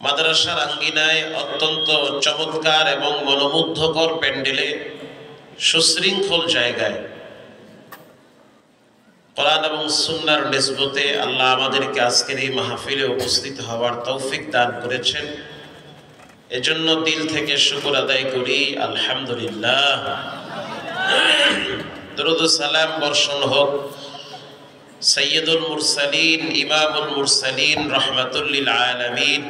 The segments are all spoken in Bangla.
মাদ্রাসার আঙ্গিনায় অত্যন্ত চমৎকার এবং মনোমুগ্ধকর প্যান্ডেলে সুশৃঙ্খল জায়গায় কোরআন এবং সুন্নাহর নিসবতে আল্লাহ আমাদেরকে আজকের এই মাহফিলে উপস্থিত হওয়ার তৌফিক দান করেছেন। এজন্য দিল থেকে শুকর আদায় করি, আলহামদুলিল্লাহ। দরুদ ও সালাম বর্ষণ হোক সৈয়দুল মুরসালিন, ইমামুল মুরসালিন, রহমাতুল লিল আলামিন,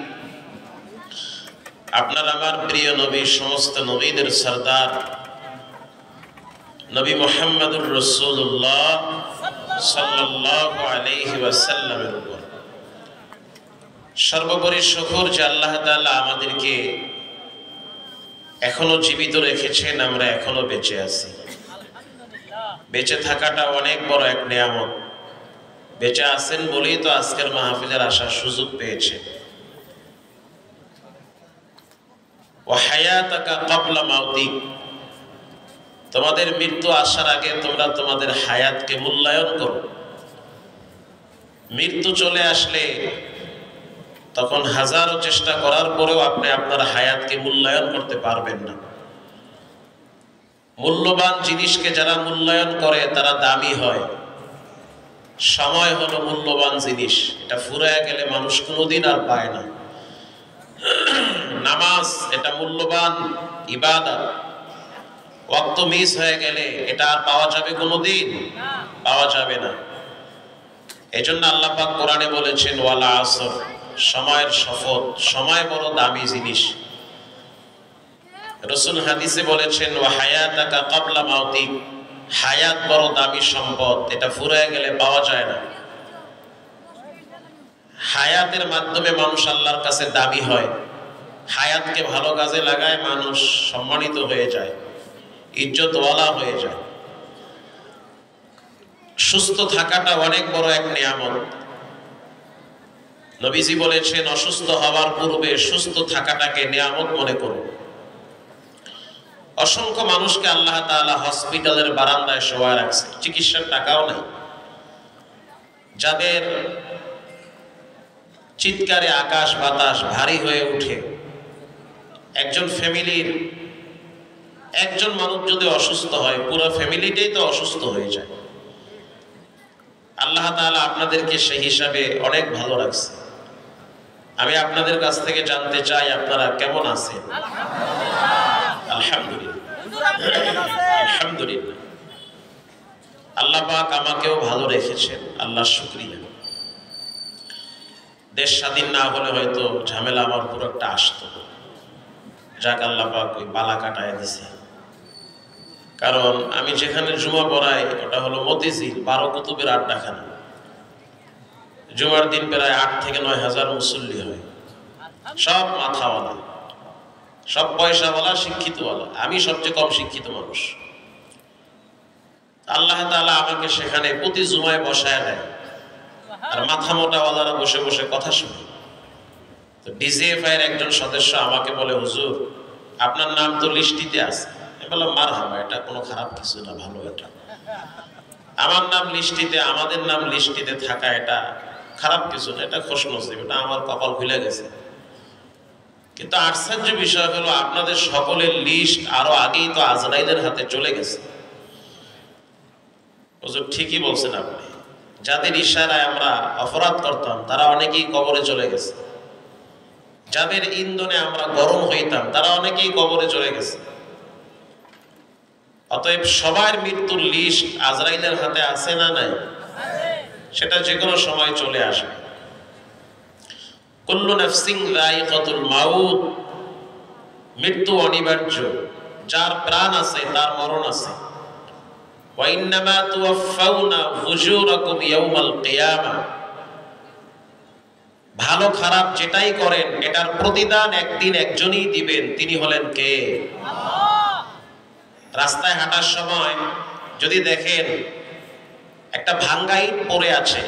আপনার আমার প্রিয় নবী, সমস্ত নবীদের সরদার নবী মুহাম্মদুর রাসূলুল্লাহ সাল্লাল্লাহু আলাইহি ওয়াসাল্লামের উপর সর্বোপরি শুকর যে আল্লাহ তাআলা আমাদেরকে এখনো জীবিত রেখেছেন, আমরা এখনো বেঁচে আছি। বেঁচে থাকাটা অনেক বড় এক নিয়ামত। বেঁচে আছেন বলেই তো আজকের মাহফিলের আসার সুযোগ পেয়েছে। ওয়া হায়াতাকা ক্বাবলা মাউতিক, তোমাদের মৃত্যু আসার আগে তোমরা তোমাদের হায়াতকে মূল্যায়ন করো। মৃত্যু চলে আসলে তখন হাজারো চেষ্টা করার পরেও আপনি আপনার হায়াতকে মূল্যায়ন করতে পারবেন না। মূল্যবান জিনিসকে যারা মূল্যায়ন করে তারা দামি হয়। সময় হলো মূল্যবান জিনিস, এটা ফুরায় গেলে মানুষ কোনোদিন আর পায় না। নামাজ এটা মূল্যবান ইবাদত, ওয়াক্ত মিস হয়ে গেলে এটা আর পাওয়া যাবে কোনোদিন? পাওয়া যাবে না। এজন্য আল্লাহ পাক কোরআনে বলেছেন ওয়াল আসর, সময়ের শপথ। সময় বড় দামি জিনিস। রাসূল হাদিসে বলেছেন ওয়া হায়াতাকা ক্বাবলা মাউতিক, হায়াত বড় দামি সম্পদ, এটা ফুরায় গেলে পাওয়া যায় না। হায়াতের মাধ্যমে মানুষ আল্লাহর কাছে দামি হয়। হায়াতকে ভালো কাজে লাগায় মানুষ সম্মানিত হয়ে যায়, ইজ্জতওয়ালা হয়ে যায়। সুস্থ থাকাটা অনেক বড় এক নিয়ামত। নবীজি বলেছেন অসুস্থ হওয়ার পূর্বে সুস্থ থাকাটাকে নিয়ামত মনে করো। অসংখ্য মানুষকে আল্লাহ তাআলা হসপিটালের বারান্দায় শোয়ায় রাখছে, চিকিৎসার টাকাও নাই। যাদের চিৎকারে আকাশ বাতাস ভারী হয়ে উঠে, একজন ফ্যামিলির একজন মানুষ যদি অসুস্থ হয় পুরো ফ্যামিলিটাই তো অসুস্থ হয়ে যায়। আল্লাহ তাআলা আপনাদেরকে সেই হিসাবে অনেক ভালো রাখছে। আমি আপনাদের কাছ থেকে জানতে চাই আপনারা কেমন আছেন? আলহামদুলিল্লাহ, আলহামদুলিল্লাহ। আল্লাহ পাক আমাকেও ভালো রেখেছেন, আল্লাহর শুকরিয়া। দেশ স্বাধীন না হলে হয়তো ঝামেলা আমার পুরো একটা আসতো। যাক, আল্লাহ পাক ওই বালা কাটায় দিছে। কারণ আমি যেখানে জুমা পড়াই ওটা হলো মতিঝিল, 12 কুতুবের আড্ডাখানা। জুমার দিন প্রায় 8 থেকে 9 হাজার মুসল্লি হয়। সব মাথাওয়ালা, সব পয়সাওয়ালা, শিক্ষিতওয়ালা। আমি সবচেয়ে কম শিক্ষিত মানুষ। আল্লাহ তাআলা আমাকে সেখানে প্রতি জুমায় বসায় দেয়, আর মাথা মোটাওয়ালারা বসে বসে কথা শুনে। তো ডিজিএফআই এর একজন সদস্য আমাকে বলে, হুজুর আপনার নাম তো লিস্টিতে আছে। আমি বললাম মারহাবা, এটা কোনো খারাপ কিছু না, ভালো। এটা আমার নাম লিস্টিতে, আমাদের নাম লিস্টিতে থাকা এটা খারাপ কিছু না, এটা খুশনসিব, এটা আমার কপাল খুলে গেছে। কিন্তু আশ্চর্য বিষয় হলো আপনাদের সকলের লিস্ট আরো আগেই তো আজরাইলের হাতে চলে গেছে। হুজুর ঠিকই বলছেন আপনি। যাদের ইশারায় আমরা অপরাধ করতাম তারা অনেকেই কবরে চলে গেছে। যাদের ইন্ধনে আমরা গরম হইতাম তারা অনেকেই কবরে চলে গেছে। অতএব সবার মৃত্যুর লিস্ট আজরাইলের হাতে আছে না নাই? সেটা যে কোনো সময় চলে আসবে। কুল্লু নাফসিন যায়িকাতুল মাউত, মৃত্যু অনিবার্য। যার প্রাণ আছে তার মরণ আছে। ওয়া ইন্নামা তুওয়াফাউনা ফুজুরাকুম ইয়াউমাল কিয়ামা, ভালো খারাপ যেটাই করেন এটার প্রতিদান একদিন একজনই দিবেন, তিনি হলেন কে? আল্লাহ। রাস্তায় হাঁটার সময় যদি দেখেন একটা ভাঙ্গা ইট পড়ে আছে,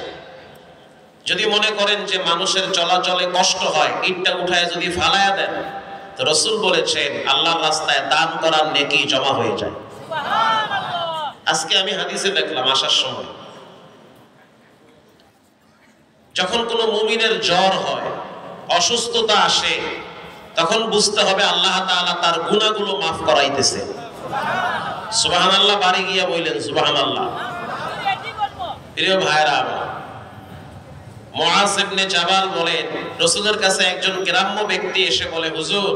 যদি মনে করেন যে মানুষের চলাচলে কষ্ট হয়, ইটটা উঠায় যদি ফালায়া দেন, তো রাসূল বলেছেন আল্লাহর রাস্তায় দান করার নেকি জমা হয়ে যায়। সুবহানাল্লাহ। আজকে আমি হাদিসে দেখলাম আসার সময়, যখন কোনো মুমিনের জ্বর হয় অসুস্থতা আসে, তখন বুঝতে হবে আল্লাহ তাআলা তার গুনাহগুলো মাফ করাইতেছে। সুবহানাল্লাহ, বাড়ি গিয়া বললেন সুবহানাল্লাহ। প্রিয় ভাইরা আমার, মুআজ ইবনে জাবাল বলেন, রাসূলের কাছে একজন গ্রাম্য ব্যক্তি এসে বলে, হুজুর,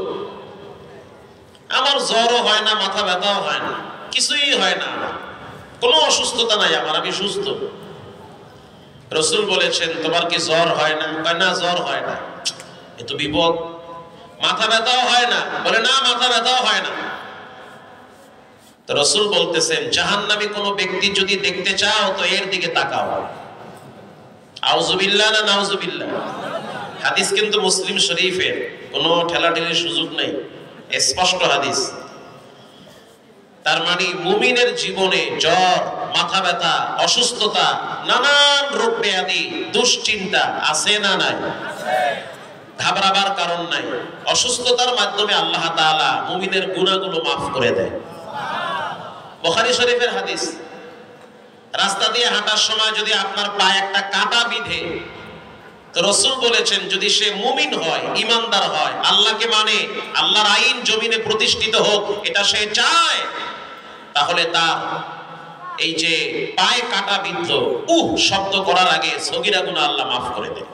আমার জ্বরও হয় না, মাথা ব্যথাও হয় না, কিছুই হয় না, কোনো অসুস্থতা নাই আমার, আমি সুস্থ। রাসূল বলেছেন, তোমার কি জ্বর হয় না? কয় না, জ্বর হয় না। এ তো বিপদ। মাথা ব্যথাও হয় না? বলে না, মাথা ব্যথাও হয় না। তো রাসূল বলতেছেন, জাহান্নামী কোন ব্যক্তি যদি দেখতে চাও তো এর দিকে তাকাও। আউযুবিল্লাহ না নাউযুবিল্লাহ? হাদিস কিন্তু মুসলিম শরীফের, কোনো ঠেলাঠেলির সুযোগ নেই, স্পষ্ট হাদিস। তার মানে মুমিনের জীবনে জ্বর, মাথা ব্যথা, অসুস্থতা, নানান রোগ ব্যাধি, দুশ্চিন্তা আছে না নাই? ঘাবড়াবার কারণ নাই। অসুস্থতার মাধ্যমে আল্লাহ তাআলা মুমিনের গুনাহগুলো মাফ করে দেয়। বুখারী শরীফের হাদিস। রাস্তা দিয়ে হাঁটার সময় যদি আপনার পায়ে একটা কাঁটা বিঁধে, তো রাসূল বলেছেন, যদি সে মুমিন হয়, ঈমানদার হয়, আল্লাহকে মানে, আল্লাহর আইন জমিনে প্রতিষ্ঠিত হোক এটা সে চায়, তাহলে তার এই যে পায়ে কাঁটা বিদ্ধ শব্দ করার আগে সগীরা গুনাহ আল্লাহ মাফ করে দেয়।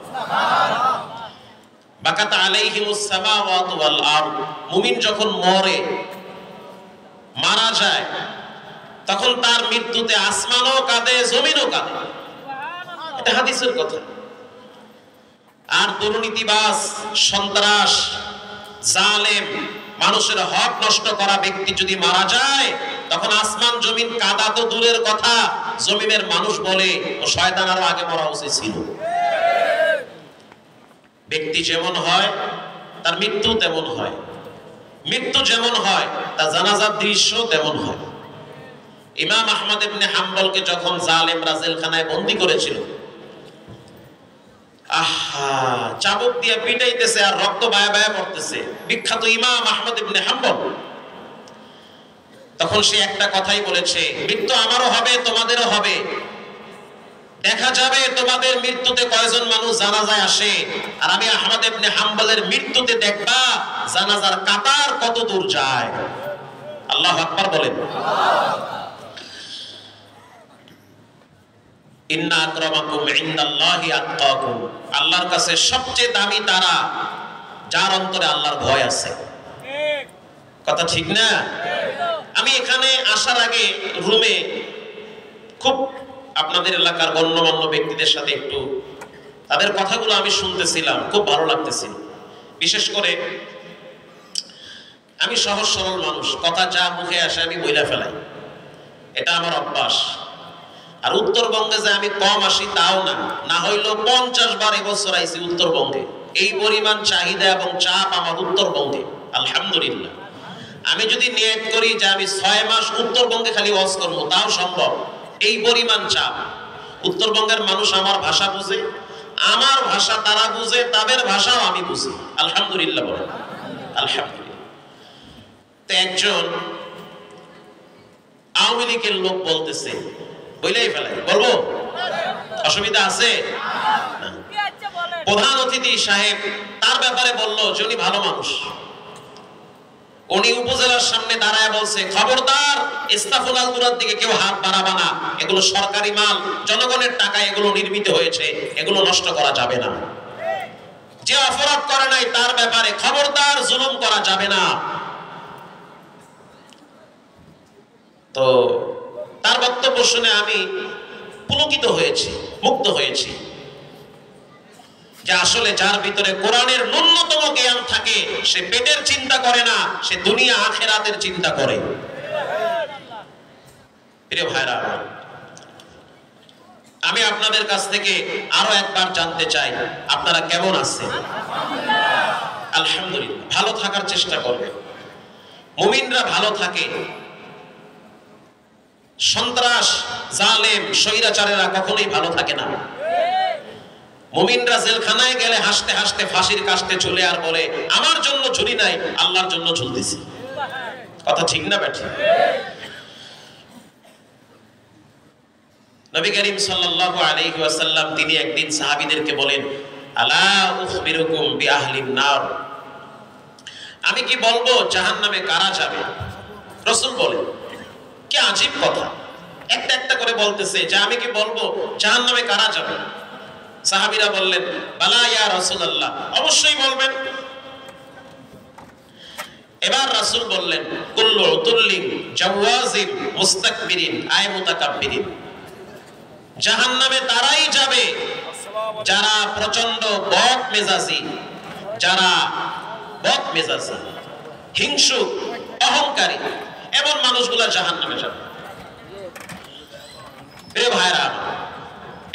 বাকাত আলাইহিমুস সামাওয়াতু ওয়াল আরদ। মুমিন যখন মরে, মারা যায়, তখন তার মৃত্যুতে আসমানও কাঁদে, জমিনও কাঁদে। এটা হাদিসের কথা। আর দুর্নীতিবাজ, সন্ত্রাস, জালেম, মানুষের হক নষ্ট করা ব্যক্তি যদি মারা যায়, তখন আসমান জমিন কাঁদা তো দূরের কথা, জমিনের মানুষ বলে ও শয়তান আরো আগে মরা উচিত ছিল। ব্যক্তি যেমন হয় তার মৃত্যু তেমন হয়, মৃত্যু যেমন হয় তার জানাজার দৃশ্য তেমন হয়। ইমাম আহমদ ইবনে হাম্বলকে যখন জালেমরা জেলখানায় বন্দী করেছিল, চাবুক দিয়ে পিটাইতেছে আর রক্ত বায়া বায়া পড়তেছে, বিখ্যাত ইমাম আহমদ ইবনে হাম্বল। তখন সে একটা কথাই বলেছে, মৃত্যু আমারও হবে, তোমাদেরও হবে, দেখা যাবে তোমাদের মৃত্যুতে কয়জন মানুষ জানাজায় আসে, আর আমি আহমদ ইবনে হাম্বলের মৃত্যুতে দেখবা জানাজার কাতার কত দূর যায়। আল্লাহু আকবার বলেন। ইন্না আকরামাকুম ইনদাল্লাহি আতকাকুম। আল্লাহর কাছে সবচেয়ে দামি তারা যার অন্তরে আল্লাহর ভয় আছে। কথা ঠিক না? আমি এখানে আসার আগে রুমে খুব আপনাদের এলাকার গণ্যমান্য ব্যক্তিদের সাথে একটু তাদের কথাগুলো আমি শুনতেছিলাম, খুব ভালো লাগতেছিল। বিশেষ করে আমি সহজ সরল মানুষ, কথা যা মুখে আসে আমি বইলা ফেলাই, এটা আমার অভ্যাস। আর উত্তরবঙ্গে যে আমি কম আসি তাও না, না হইলেও 50 বার এবছর আইছি উত্তরবঙ্গে। এই পরিমাণ চাহিদা এবং চাপ আমার উত্তরবঙ্গে, আলহামদুলিল্লাহ। আমি যদি নিয়ত করি যে আমি 6 মাস উত্তরবঙ্গে খালি ওয়াজ করবো, তাও সম্ভব। এই পরিমাণ চাপ। উত্তরবঙ্গের মানুষ আমার ভাষা বুঝে, আমার ভাষা তারা বুঝে, তাদের ভাষাও আমি বুঝি, আলহামদুলিল্লাহ বলে। আলহামদুলিল্লাহ। তো একজন আওয়ামী লীগের লোক বলতেছে, বইলেই ফেলাই, বলবো? অসুবিধা আছে? প্রধান অতিথি সাহেব তার ব্যাপারে বলল যে উনি ভালো মানুষ। উনি উপজেলার সামনে দাঁড়ায় বলছে, খবরদার ইস্তাফুল আলগুরার দিকে কেউ হাত বাড়াবা না, এগুলো সরকারি মাল, জনগণের টাকায় এগুলো নির্মিত হয়েছে, এগুলো নষ্ট করা যাবে না। যে অপরাধ করে নাই তার ব্যাপারে খবরদার জুলুম করা যাবে না। তো তার বক্তব্য শুনে আমি পুলকিত হয়েছি, মুগ্ধ হয়েছি, যে আসলে যার ভিতরে কোরআনের ন্যূনতম জ্ঞান থাকে সে পেটের চিন্তা করে না, সে দুনিয়া আখিরাতের চিন্তা করে। প্রিয় ভাইরা, আমি আপনাদের কাছ থেকে আরো একবার জানতে চাই, আপনারা কেমন আছেন? আলহামদুলিল্লাহ। ভালো থাকার চেষ্টা করবেন। মুমিনরা ভালো থাকে। সন্ত্রাস, জালেম, স্বৈরাচারেরা কখনোই ভালো থাকে না। মুমিনরা জেলখানায় গেলে হাসতে হাসতে ফাঁসির কাস্তে চলে আর বলে, আমার জন্য ঝুলি নাই, আল্লাহর জন্য ঝুলতেছি। কথা ঠিক না বেঠি? নবী করিম সাল্লাল্লাহু আলাইহি ওয়াসাল্লাম তিনি একদিন সাহাবীদেরকে বলেন, আলা উখবিরুকুম বিআহলিন নার, আমি কি বলবো জাহান্নামে কারা যাবে? রাসূল বলেন, কি আজীব কথা, একটা একটা করে বলতেছে যে আমি কি বলবো জাহান্নামে কারা যাবে? সাহাবীরা বললেন, বালা ইয়া রাসূলুল্লাহ, অবশ্যই বলবেন। এবার রাসূল বললেন, কুল্লু উতুল্লিন জাওয়াজিম মুস্তাকবিরিন আয় মুতাকাব্বিরিন, জাহান্নামে তারাই যাবে যারা প্রচন্ড বদ মেজাজি, যারা বদ মেজাজি, হিংসুক, অহংকারী, এমন মানুষগুলা জাহান্নামে যাবে। প্রিয় ভাইরা,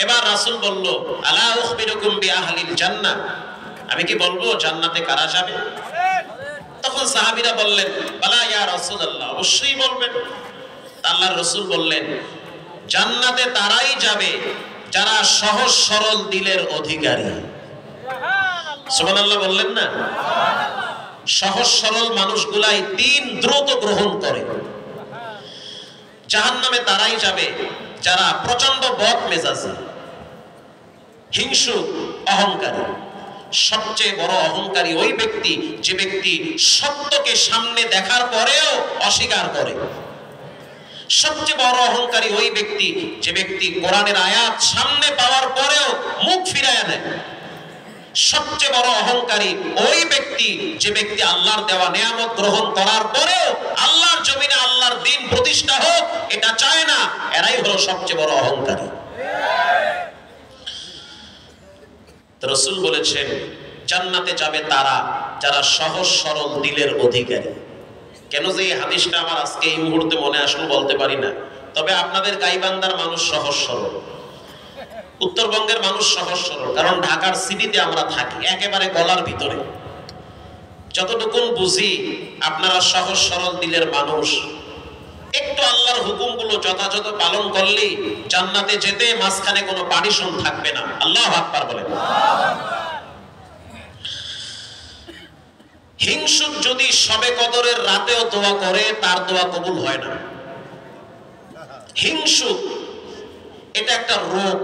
এবার রাসূল বলল, আলা উখবিরুকুম বিআহলিল জান্নাহ, আমি কি বলবো জান্নাতে কারা যাবে? তখন সাহাবীরা বললেন, বালা ইয়া রাসূলুল্লাহ, অবশ্যই বলবেন। আল্লাহর রাসূল বললেন, জান্নাতে তারাই যাবে যারা সহজ সরল দিলের অধিকারী। সুবহানাল্লাহ বললেন না? সহজ সরল মানুষগুলাই দ্বীন দ্রুত গ্রহণ করে। জাহান্নামে তারাই যাবে যারা প্রচন্ড বদ মেজাজি, হিংসুক, অহংকারী। সবচেয়ে বড় অহংকারী ওই ব্যক্তি যে ব্যক্তি সত্যকে সামনে দেখার পরেও অস্বীকার করে। সবচেয়ে বড় অহংকারী ওই ব্যক্তি যে ব্যক্তি কোরআনের আয়াত সামনে পাওয়ার পরেও মুখ ফিরায়া দেয়। সবচেয়ে বড় অহংকারী ওই ব্যক্তি যে ব্যক্তি আল্লাহর দেওয়া নিয়ামত গ্রহণ করার পরেও আল্লাহর জমিনে আল্লাহর দ্বীন প্রতিষ্ঠা হোক এটা চায় না। এরাই হলো সবচেয়ে বড় অহংকারী। রাসূল বলেছেন, জান্নাতে যাবে তারা যারা সহজ সরল দিলের অধিকারী। কেন যে এই হাদিসটা আমার আজকে এই মুহূর্তে মনে আসলো বলতে পারি না, তবে আপনাদের গাইবান্ধার মানুষ সহজ সরল, উত্তরবঙ্গের মানুষ সহজ সরল, কারণ ঢাকার সিটিতে আমরা থাকি একেবারে গলার ভিতরে। যতটুকু বুঝি আপনারা সহজ সরল দিলের মানুষ। একটু আল্লাহর হুকুমগুলো যথাযথ পালন করলেই জান্নাতে যেতে মাঝখানে কোনো পার্টিশন থাকবে না। আল্লাহু আকবার বলেন। হিংসুক যদি শবে কদরের রাতেও দোয়া করে তার দোয়া কবুল হয় না। হিংসুক এটা একটা রোগ,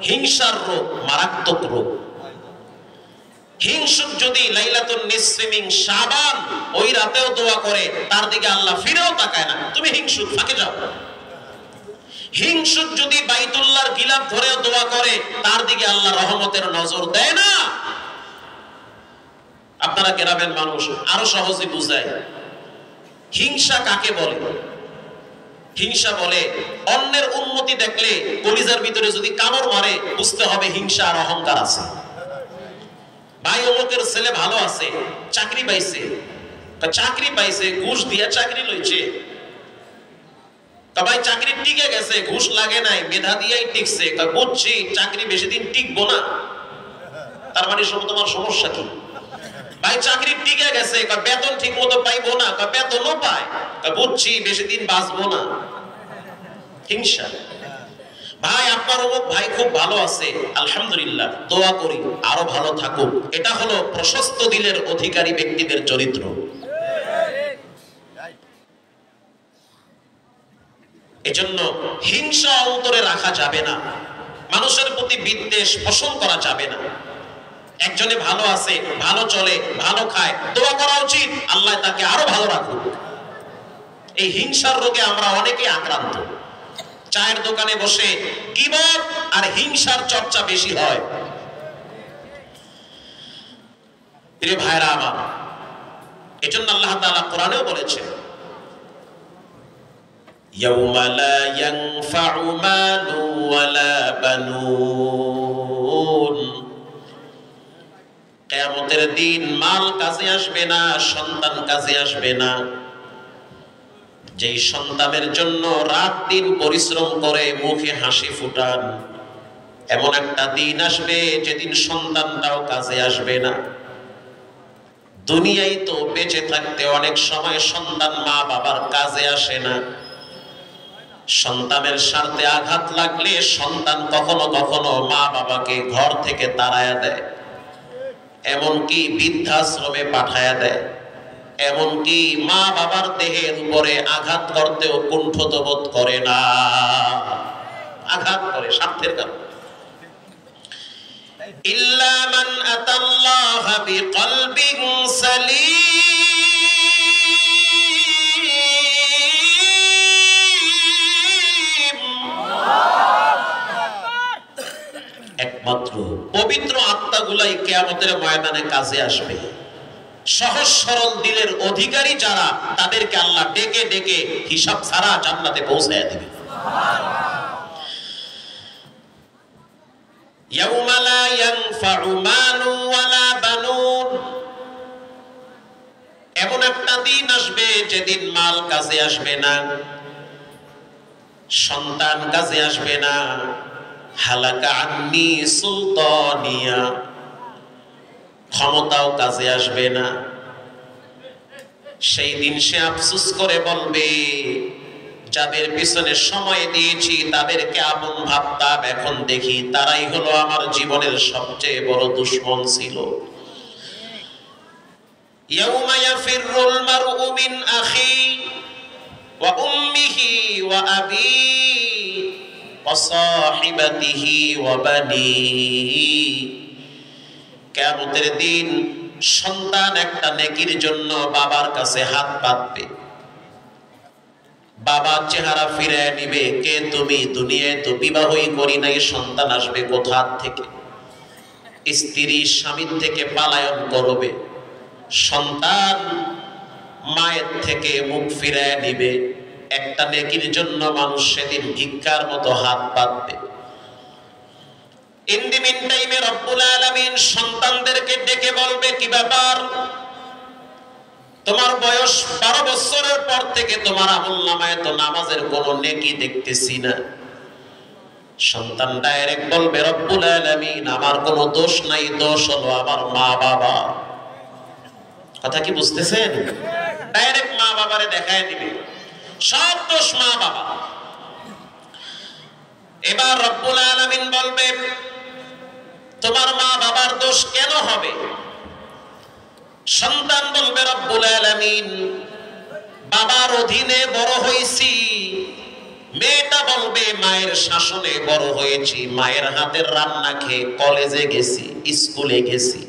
হিংসার রোগ, মারাত্মক রোগ। হিংসুক যদি লাইলাতুন নিসফি মিন শাবান ওই রাতেও দোয়া করে তার দিকে আল্লাহ ফিরেও তাকায় না, তুমি হিংসুক, ফাঁকে যাও। হিংসুক যদি বাইতুল্লাহর গিলাফ ধরেও দোয়া করে তার দিকে আল্লাহ রহমতের নজর দেয় না। আপনারা গ্রামের মানুষ, আরো সহজে বুঝায় হিংসা কাকে বলে। হিংসা বলে অন্যের উন্নতি দেখলে কলিজার ভিতরে যদি কামড় মারে বুঝতে হবে হিংসা আর অহংকার আছে। ভাই অমুকের ছেলে ভালো আছে, চাকরি পাইছে, চাকরি পাইছে ঘুষ দিয়ে চাকরি লইছে, ভাই চাকরি টিকে গেছে, ঘুষ লাগে নাই, মেধা দিয়েই টিকছে, বুঝছি চাকরি বেশি দিন টিকবো না। তার মানে তোমার সমস্যা কি? ভাই চাকরি টিকে গেছে, বেতন ঠিক মতো পাইবো না, বেতনও পায়, বুঝছি বেশি দিন বাঁচবো না। হিংসা। ভাই আপনার অমুক ভাই খুব ভালো আছে, আলহামদুলিল্লাহ, দোয়া করি আরো ভালো থাকুক। এটা হলো প্রশস্ত দিলের অধিকারী ব্যক্তিদের চরিত্র। এজন্য হিংসা অন্তরে রাখা যাবে না, মানুষের প্রতি বিদ্বেষ পোষণ করা যাবে না। একজনে ভালো আছে, ভালো চলে, ভালো খায়, দোয়া করা উচিত আল্লাহ তাকে আরো ভালো রাখুক। এই হিংসার রোগে আমরা অনেকেই আক্রান্ত। চায়ের দোকানে বসে গীবত আর হিংসার চর্চা বেশি হয়। প্রিয় ভাইরা আমার, এজন্য আল্লাহ তাআলা কোরআনেও বলেছেন, ইয়াউমা লা ইয়ানফাউ মালু ওয়ালা বানুন, কিয়ামতের দিন মাল কাজে আসবে না, সন্তান কাজে আসবে না। যেই সন্তানের জন্য রাত দিন পরিশ্রম করে মুখে হাসি ফুটান, এমন একটা দিন আসবে যেদিন সন্তানটাও কাজে আসবে না। দুনিয়ায় তো বেঁচে থাকতে অনেক সময় সন্তান মা বাবার কাজে আসে না। সন্তানের স্বার্থে আঘাত লাগলে সন্তান কখনো কখনো মা বাবাকে ঘর থেকে তাড়ায়া দেয়, এমনকি বৃদ্ধাশ্রমে পাঠায়া দেয়, এমনকি মা বাবার দেহের উপরে আঘাত করতেও কুণ্ঠিত বোধ করে না, আঘাত করে স্বার্থের কারণে। ইল্লা মান আতাল্লাহা বিকলবিন সালিম, একমাত্র পবিত্র আত্মাগুলাই কিয়ামতের ময়দানে কাজে আসবে। সহজ সরল দিলের অধিকারী যারা, তাদেরকে আল্লাহ ডেকে ডেকে হিসাব ছাড়া জান্নাতে পৌঁছায় দিবে। ইয়াউমা লা ইয়ানফাউ মালু ওয়ালা বানুন, এমন একটা দিন আসবে যেদিন মাল কাজে আসবে না, সন্তান কাজে আসবে না। হালাকা আন্নি সুলতানিয়া, ক্ষমতাও কাজে আসবে না। সেই দিন সে আফসোস করে বলবে, যাদের পিছনে সময় দিয়েছি তাদেরকে আপন ভাবতাম, এখন দেখি তারাই হলো আমার জীবনের সবচেয়ে বড় দুশমন ছিল। ইয়াউমা ইয়াফিরুল মারউ মিন আখি ওয়া উম্মিহি ওয়া আবি ওয়া সাহিবাতিহি ওয়া বানিহি, কিয়ামতের দিন সন্তান একটা নেকির জন্য বাবার কাছে হাত পাতবে, বাবা চেহারা ফিরে নিবে, কে তুমি? দুনিয়ায় তো বিবাহই করি নাই, সন্তান আসবে কোথা থেকে? স্ত্রী স্বামীর থেকে পালায়ন করবে, সন্তান মায়ের থেকে মুখ ফিরে নিবে। একটা নেকির জন্য মানুষ সেদিন ভিক্ষার মতো হাত পাতবে। ইন দি মিন টাইমে রব্বুল আলামিন সন্তানদেরকে ডেকে বলবে, কি ব্যাপার? তোমার বয়স 12 বছরের পর থেকে তোমার আমলনামায় তো নামাজের কোনো নেকি দেখতেছি না। সন্তান ডাইরেক্ট বলবে, রব্বুল আলামিন আমার কোনো দোষ নাই, দোষ হলো আমার মা বাবা। কথা কি বুঝতেছেন? ডাইরেক্ট মা বাবারে দেখায় দিবে, সব দোষ মা বাবা। এবার রব্বুল আলামিন বলবে, তোমার মা বাবার দোষ কেন হবে? সন্তান বলবে, রব্বুল আলামিন বাবার অধীনে বড় হয়েছি। মেয়েটা বলবে, মায়ের শাসনে বড় হয়েছি, মায়ের হাতের রান্না খেয়ে কলেজে গেছি, স্কুলে গেছি,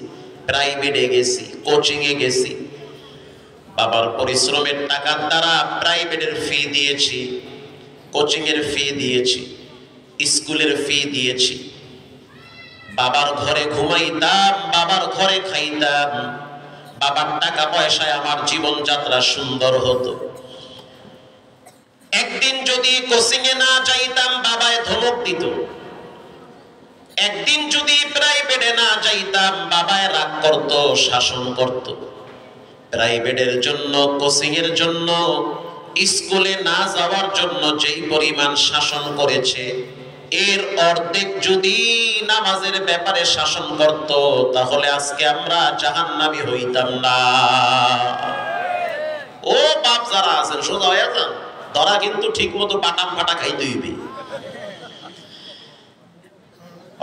প্রাইভেটে গেছি, কোচিং এ গেছি, বাবার পরিশ্রমের টাকার দ্বারা প্রাইভেটের ফি দিয়েছি, কোচিং এর ফি দিয়েছি, স্কুলের ফি দিয়েছি, বাবার ঘরে ঘুমাইতাম, বাবার ঘরে খাইতাম, বাবার টাকা পয়সায় আমার জীবনযাত্রা সুন্দর হতো। একদিন যদি কোচিং এ না যাইতাম বাবায় ধমক দিত, একদিন যদি প্রাইভেটে না যাইতাম বাবায় রাগ করত, শাসন করত। প্রাইভেটের জন্য, কোচিং এর জন্য, স্কুলে না যাওয়ার জন্য যেই পরিমাণ শাসন করেছে, এর অর্ধেক যদি নামাজের ব্যাপারে শাসন করত, তাহলে আজকে আমরা জাহান্নামী হইতাম না। ও বাপ যারা আছেন সোজা হয়ে যান, ধরা কিন্তু ঠিক মতো বাটাম ফাটা খাইতে হইবে।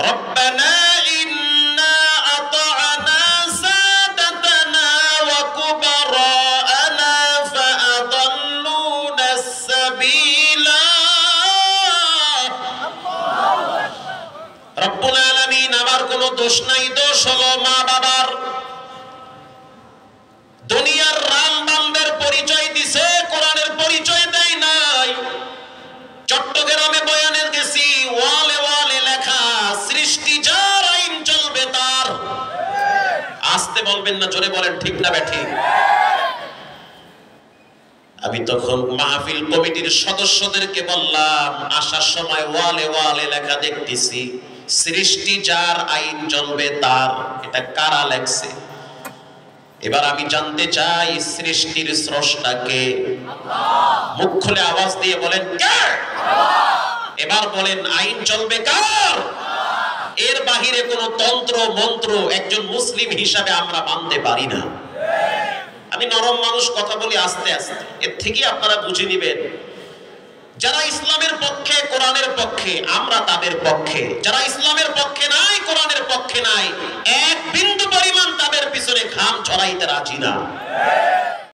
রব্বানা ইন্না আতা'না সাদাতানা ওয়া কুবারা'না ফাআদাল্লুনা আস-সাবিলা। রব্বুল আলামিন আমার কোনো দোষ নাই, দোষ হলো মা বাবার। দুনিয়ার রামবামদের পরিচয় দিছে, কোরআনের পরিচয় দেয় নাই। চট্টগ্রামে বয়ানে গেছি, ওয়ালে ওয়ালে লেখা, সৃষ্টি যার আইন চলবে তার। আসতে বলবেন না, জোরে বলেন ঠিক না ব্যাঠিক? আমি তখন মাহফিল কমিটির সদস্যদেরকে বললাম, আসার সময় ওয়ালে ওয়ালে লেখা দেখতেছি, সৃষ্টি যার আইন চলবে তার। এটা কারা লেখছে? এবার আমি জানতে চাই, সৃষ্টির স্রষ্টাকে? মুখ খুলে আওয়াজ দিয়ে বলেন কে? এবার বলেন, আইন চলবে কার? এর বাহিরে কোন তন্ত্র মন্ত্র একজন মুসলিম হিসাবে আমরা মানতে পারি না। আমি নরম মানুষ, কথা বলি আস্তে আস্তে, এর থেকে আপনারা বুঝে নেবেন। যারা ইসলামের পক্ষে, কোরআনের পক্ষে, আমরা তাদের পক্ষে। যারা ইসলামের পক্ষে নাই, কোরআনের পক্ষে নাই, এক বিন্দু পরিমাণ তাদের পিছনে ঘাম ঝরাইতে রাজি না।